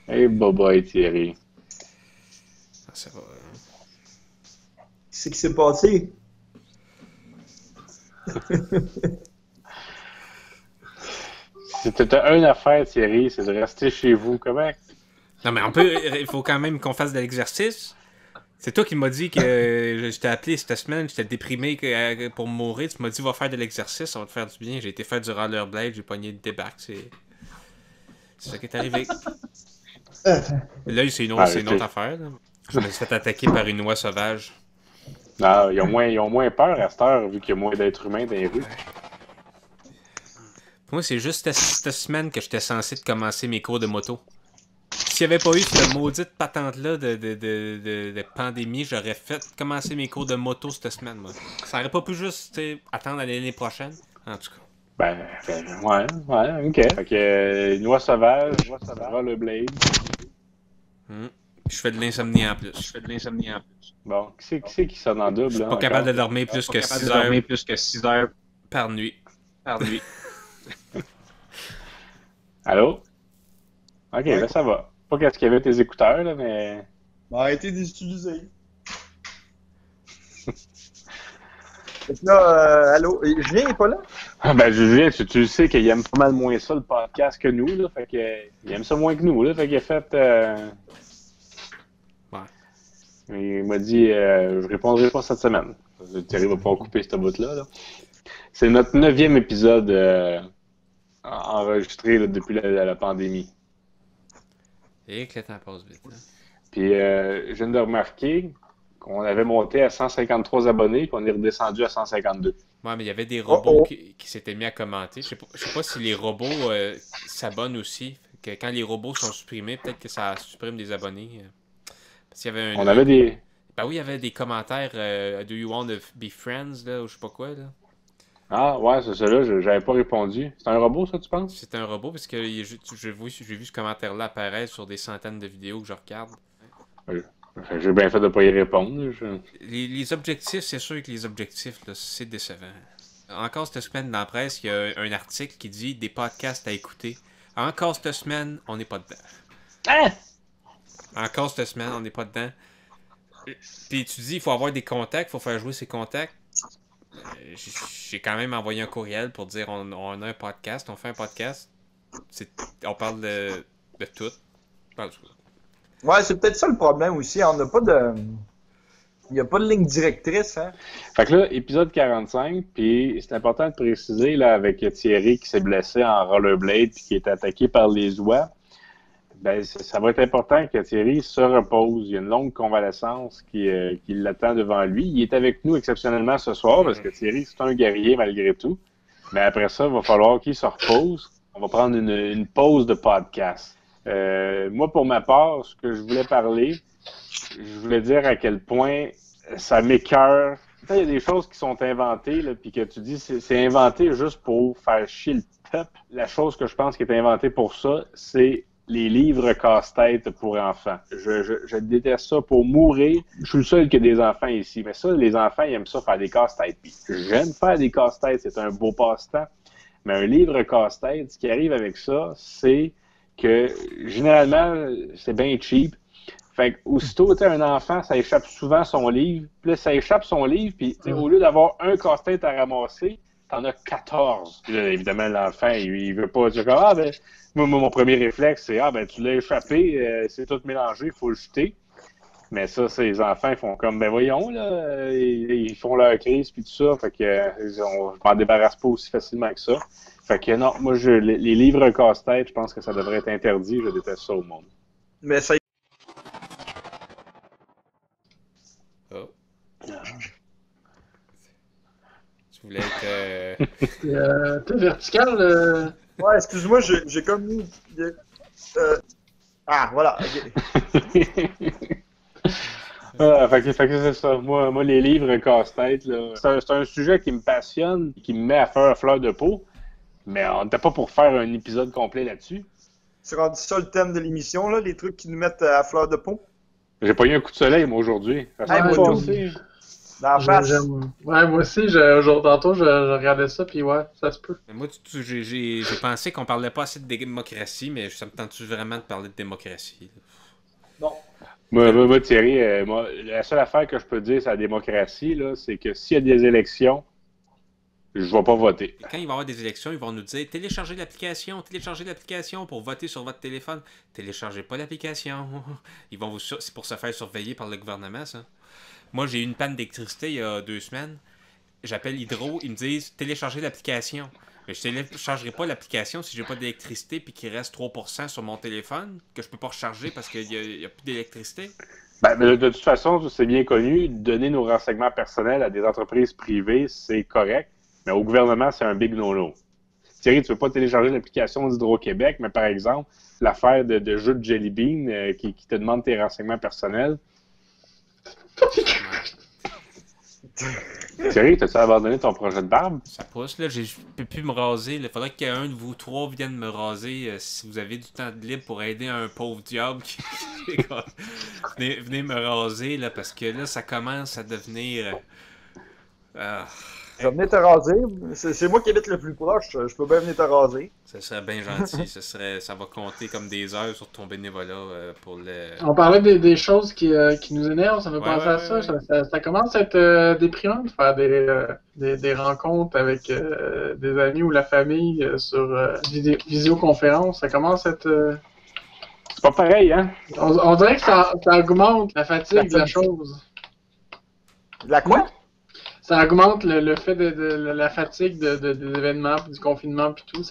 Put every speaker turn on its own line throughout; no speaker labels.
Hey, boy, Thierry.
Ah, ça va.
Qu'est-ce qui s'est passé?
Si t'as une affaire, Thierry, c'est de rester chez vous. Comment?
Non, mais il faut quand même qu'on fasse de l'exercice. C'est toi qui m'as dit que je t'ai appelé cette semaine, j'étais déprimé pour mourir. Tu m'as dit, va faire de l'exercice, ça va te faire du bien. J'ai été faire du rollerblade, j'ai pogné le débarque. C'est ça qui est arrivé. Là, c'est une autre affaire. Là. Je me suis fait attaquer par une oie sauvage.
Non, ils ont moins peur à cette heure, vu qu'il y a moins d'êtres humains dans les rues.
Pour moi, c'est juste cette semaine que j'étais censé de commencer mes cours de moto. S'il n'y avait pas eu cette maudite patente-là de pandémie, j'aurais fait commencer mes cours de moto cette semaine, moi. Ça aurait pas pu juste attendre l'année prochaine, en tout cas.
Ouais, ok. Fait que une oie sauvage, rollerblade.
Je fais de l'insomnie en plus.
Bon, qui c'est qui sonne en double?
Je suis pas capable de dormir plus que 6 heures par nuit.
Allô? Ok,
Ouais.
là ça va. Pas qu'est-ce qu'il y avait tes écouteurs, là, mais.
Arrêtez d'utiliser. Là, allô? Julien n'est pas là?
Ah, ben, Julien, tu sais qu'il aime pas mal moins ça, le podcast, que nous, là. Fait que, il aime ça moins que nous, là. Fait qu'il a fait.
Ouais.
Il m'a dit, je répondrai pas cette semaine. Thierry va pas couper cette bout-là, là. C'est notre 9e épisode enregistré là, depuis la pandémie.
Et que le temps passe vite. Hein?
Puis, je viens de remarquer qu'on avait monté à 153 abonnés, qu'on est redescendu à 152.
Ouais, mais il y avait des robots qui s'étaient mis à commenter. Je sais pas si les robots s'abonnent aussi. Que quand les robots sont supprimés, peut-être que ça supprime des abonnés. Parce qu'il y avait
On avait des.
Ben oui, il y avait des commentaires Do you want to be friends, là, ou je sais pas quoi, là.
Ah, ouais, c'est ça là, j'avais pas répondu. C'est un robot, ça, tu penses?
C'est un robot, parce que j'ai vu ce commentaire-là apparaître sur des centaines de vidéos que je regarde.
J'ai bien fait de pas y répondre.
Les objectifs, c'est sûr que les objectifs, là, c'est décevant. Encore cette semaine dans la presse, il y a un article qui dit des podcasts à écouter. Encore cette semaine, on n'est pas dedans.
Hein?
Encore cette semaine, on n'est pas dedans. Puis tu dis, il faut avoir des contacts, il faut faire jouer ses contacts. J'ai quand même envoyé un courriel pour dire on a un podcast, on fait un podcast. On parle de tout.
Ouais, c'est peut-être ça le problème aussi. On n'a pas de. Il n'y a pas de ligne directrice, hein?
Fait que là, épisode 45, puis c'est important de préciser, là, avec Thierry qui s'est blessé en rollerblade puis qui est attaqué par les oies, ben, ça va être important que Thierry se repose. Il y a une longue convalescence qui l'attend devant lui. Il est avec nous exceptionnellement ce soir parce que Thierry, c'est un guerrier malgré tout. Mais après ça, il va falloir qu'il se repose. On va prendre une pause de podcast. Moi, pour ma part, ce que je voulais parler, je voulais dire à quel point ça m'écoeure. Il y a des choses qui sont inventées, là, puis que tu dis c'est inventé juste pour faire chier le peuple. La chose que je pense qui est inventée pour ça, c'est les livres casse-tête pour enfants. Je déteste ça pour mourir. Je suis le seul qui a des enfants ici. Mais ça, les enfants, ils aiment ça faire des casse-têtes. Puis j'aime faire des casse-têtes, c'est un beau passe-temps. Mais un livre casse-tête, ce qui arrive avec ça, c'est que généralement, c'est bien cheap. Fait que aussitôt, tu sais, un enfant, ça échappe souvent son livre. Puis là, ça échappe son livre, puis au lieu d'avoir un casse-tête à ramasser, t'en as 14. Puis là, évidemment, l'enfant, il veut pas dire ah ben, moi, mon premier réflexe, c'est ah ben tu l'as échappé, c'est tout mélangé, il faut le jeter. Mais ça, les enfants, ils font comme ben voyons, là, ils font leur crise puis tout ça. Fait que on m'en débarrasse pas aussi facilement que ça. Fait que non, moi les livres casse-tête, je pense que ça devrait être interdit, je déteste ça au monde.
Mais ça.
Oh. Tu voulais être.
T'es vertical.
Ouais, excuse-moi, j'ai comme mis. Ah, voilà, ok.
Fait que c'est ça. Moi, les livres casse-tête, là, c'est un sujet qui me passionne, qui me met à faire fleur de peau, mais on n'était pas pour faire un épisode complet là-dessus.
C'est rendu ça le thème de l'émission, là, les trucs qui nous mettent à fleur de peau?
J'ai pas eu un coup de soleil, moi, aujourd'hui.
Hey, moi, Dans la face.
Ouais, moi aussi, tantôt, je regardais ça, puis ouais, ça se peut.
Mais moi, j'ai pensé qu'on parlait pas assez de démocratie, mais ça me tente-tu vraiment de parler de démocratie?
Non.
Moi, Thierry, la seule affaire que je peux dire sur la démocratie, là, c'est que s'il y a des élections, je ne vais pas voter.
Et quand il va y avoir des élections, ils vont nous dire téléchargez l'application pour voter sur votre téléphone. Téléchargez pas l'application. C'est pour se faire surveiller par le gouvernement, ça. Moi, j'ai eu une panne d'électricité il y a 2 semaines. J'appelle Hydro, ils me disent téléchargez l'application. Mais je téléchargerai pas l'application si j'ai pas d'électricité puis qu'il reste 3% sur mon téléphone, que je peux pas recharger parce qu'il y a plus d'électricité.
Mais de toute façon, c'est bien connu, donner nos renseignements personnels à des entreprises privées, c'est correct, mais au gouvernement, c'est un big no-no. Thierry, tu veux pas télécharger l'application d'Hydro-Québec, mais par exemple, l'affaire de jeu de Jelly Bean qui te demande tes renseignements personnels. Thierry, t'as-tu abandonné ton projet de barbe?
Ça pousse, là. Je peux plus me raser. Il faudrait qu'un de vous trois vienne me raser si vous avez du temps de libre pour aider un pauvre diable qui... venez me raser, là, parce que là, ça commence à devenir...
Je vais venir te raser. C'est moi qui habite le plus proche. Je peux bien venir te raser.
Ça serait bien gentil. Ça va compter comme des heures sur ton bénévolat pour le...
On parlait des choses qui nous énervent. Ça me fait penser à ça. Ça commence à être déprimant de faire des rencontres avec des amis ou la famille sur visioconférence. Ça commence à être...
C'est pas pareil, hein?
On dirait que ça augmente la fatigue de la chose.
La quoi?
Ça augmente le fait de la fatigue des événements, puis du confinement, puis tout.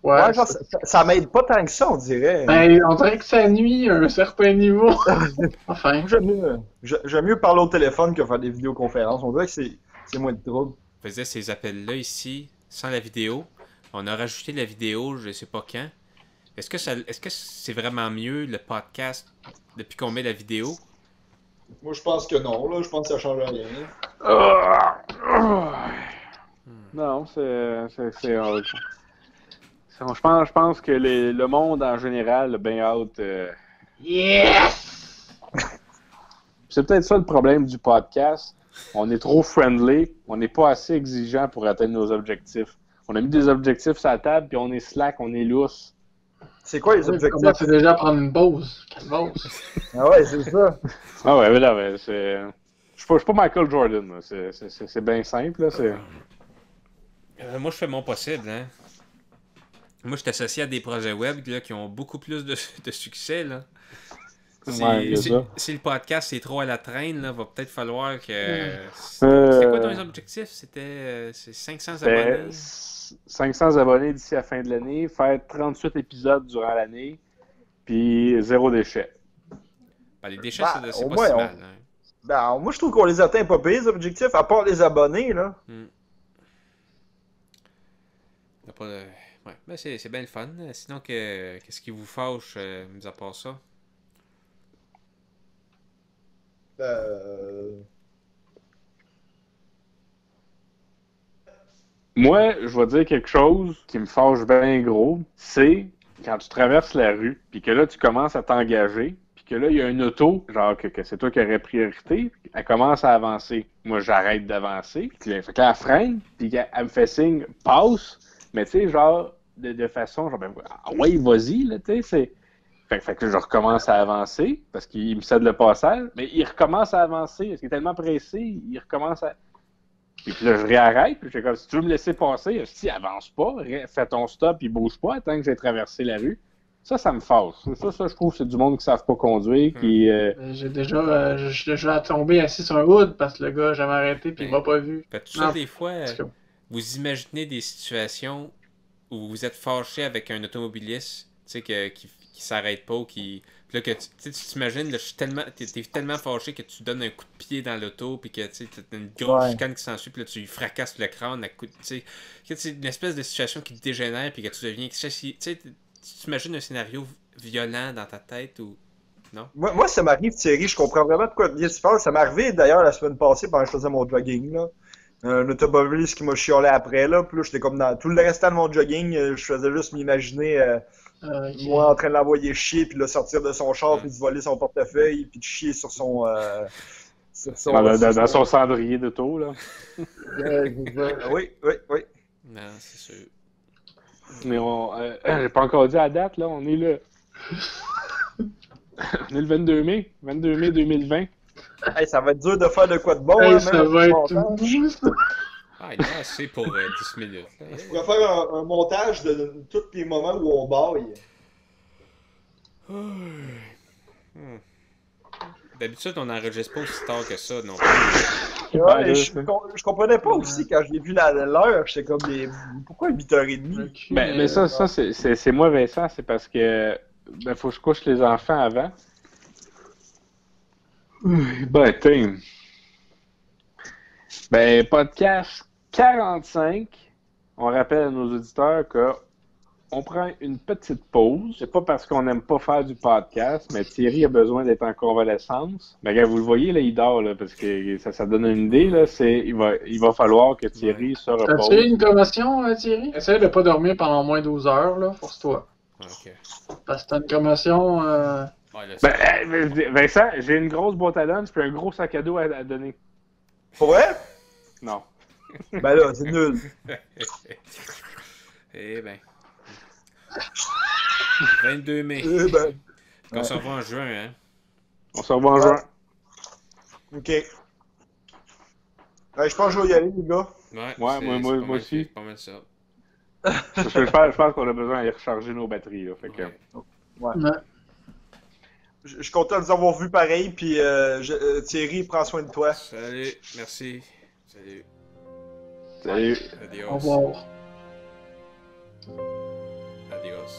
Ouais, genre, ça m'aide pas tant que ça, on dirait.
Ben, on dirait que ça nuit à un certain niveau. Enfin.
J'aime mieux parler au téléphone que faire des vidéoconférences. On dirait que c'est moins de trouble.
On faisait ces appels-là ici, sans la vidéo. On a rajouté la vidéo, je sais pas quand. Est-ce que c'est vraiment mieux, le podcast, depuis qu'on met la vidéo?
Moi, je pense que non, là. Je pense que ça change rien.
Non, je pense que le monde en général a bien hâte.
Yes!
C'est peut-être ça le problème du podcast. On est trop friendly, on n'est pas assez exigeant pour atteindre nos objectifs. On a mis des objectifs sur la table, puis on est slack, on est lousse.
C'est quoi les objectifs?
On commence déjà à prendre une pause.
Ah ouais, c'est ça.
Ah ouais, mais là, c'est... Je suis pas Michael Jordan, là. C'est bien simple, là.
Moi, je fais mon possible, hein. Moi, je suis associé à des projets web là, qui ont beaucoup plus de succès, là. Si le podcast est trop à la traîne, là, va peut-être falloir que... C'était quoi ton objectif? C'était 500 abonnés?
500 abonnés d'ici la fin de l'année, faire 38 épisodes durant l'année, puis 0 déchet.
Ben, les déchets, c'est pas si mal. Hein.
Ben, moi, je trouve qu'on les atteint pas pire, les objectifs, à part les abonnés, là.
Ouais, ben c'est bien le fun. Sinon, qu'est-ce qui vous fâche, mis à part ça?
Moi, je vais dire quelque chose qui me fâche bien gros, c'est quand tu traverses la rue, puis que là, tu commences à t'engager, puis que là, il y a une auto, genre que c'est toi qui aurais priorité, elle commence à avancer. Moi, j'arrête d'avancer, puis fait que là, elle freine, puis elle me fait signe « passe », mais tu sais, genre, de façon, genre, ah ouais, vas-y, là, tu sais, c'est... Fait que je recommence à avancer, parce qu'il me cède le passage, mais il recommence à avancer, parce qu'il est tellement pressé, il recommence à... Puis là, je réarrête, puis je fais comme, si tu veux me laisser passer, si avance pas, fais ton stop, il bouge pas, tant que j'ai traversé la rue. Ça me fâche. Ça, je trouve que c'est du monde qui ne savent pas conduire, qui...
J'ai déjà tombé assis sur un hood, parce que le gars a jamais arrêté, puis il m'a pas vu.
Fait tout ça, des fois, vous imaginez des situations où vous êtes fâché avec un automobiliste, tu sais, qui s'arrête pas, ou qui... Puis là, que tu t'imagines, t'es tellement fâché que tu donnes un coup de pied dans l'auto, puis que tu as une grosse chicane qui s'ensuit, puis là, tu lui fracasses le crâne à coup de... Tu sais, c'est une espèce de situation qui te dégénère, puis que tu deviens... Tu sais, tu t'imagines un scénario violent dans ta tête, ou... Non?
Moi, ça m'arrive, Thierry, je comprends vraiment de quoi tu parles. Ça m'est arrivé, d'ailleurs, la semaine passée, pendant que je faisais mon jogging, là. Un automobiliste qui m'a chiolé après, là, puis là, j'étais comme dans tout le restant de mon jogging, je faisais juste m'imaginer... moi en train de l'envoyer chier, puis de sortir de son char, puis de voler son portefeuille, puis de chier sur son
Dans son cendrier de taux, là.
Oui.
Non, c'est sûr.
Mais j'ai pas encore dit à la date, là. On est le... on est le 22 mai. 22 mai 2020.
Hey, ça va être dur de faire de quoi de bon,
Hey,
hein,
ça
même
va
avec
être
le montage.
tout ça.
Ah, il y en a assez pour 10 minutes. Là.
On pourrait faire un montage de tous les moments où on baille.
D'habitude, on n'enregistre pas aussi tard que ça non plus.
Ouais, je comprenais pas aussi quand j'ai vu l'heure, j'étais comme pourquoi 8h30?
Mais ça c'est moi, Vincent, c'est parce que faut que je couche les enfants avant. Podcast 45, on rappelle à nos auditeurs que on prend une petite pause. C'est pas parce qu'on n'aime pas faire du podcast, mais Thierry a besoin d'être en convalescence. Mais regarde, vous le voyez, là, il dort, là, parce que ça donne une idée, là, il va falloir que Thierry se repose.
T'as-tu eu une commotion, Thierry? Essaye de pas dormir pendant moins 12 heures, là, force-toi.
Ok.
Parce que t'as une commotion...
Ouais, là,
Vincent, j'ai une grosse boîte à lunch puis un gros sac à dos à donner.
Pour vrai?
Non.
Ben là, c'est nul.
Eh ben. 22 mai.
Eh ben.
On se revoit en juin, hein?
On se revoit en juin.
Ok. Ouais, je pense que je vais y aller, les gars.
Ouais,
moi aussi.
C'est pas mal ça.
Je pense qu'on a besoin d'aller recharger nos batteries. Là, fait que...
Ouais. Je suis content de vous avoir vu pareil, puis Thierry, prends soin de toi.
Salut, merci. Salut.
Salut.
Adios.
Au revoir.
Adios.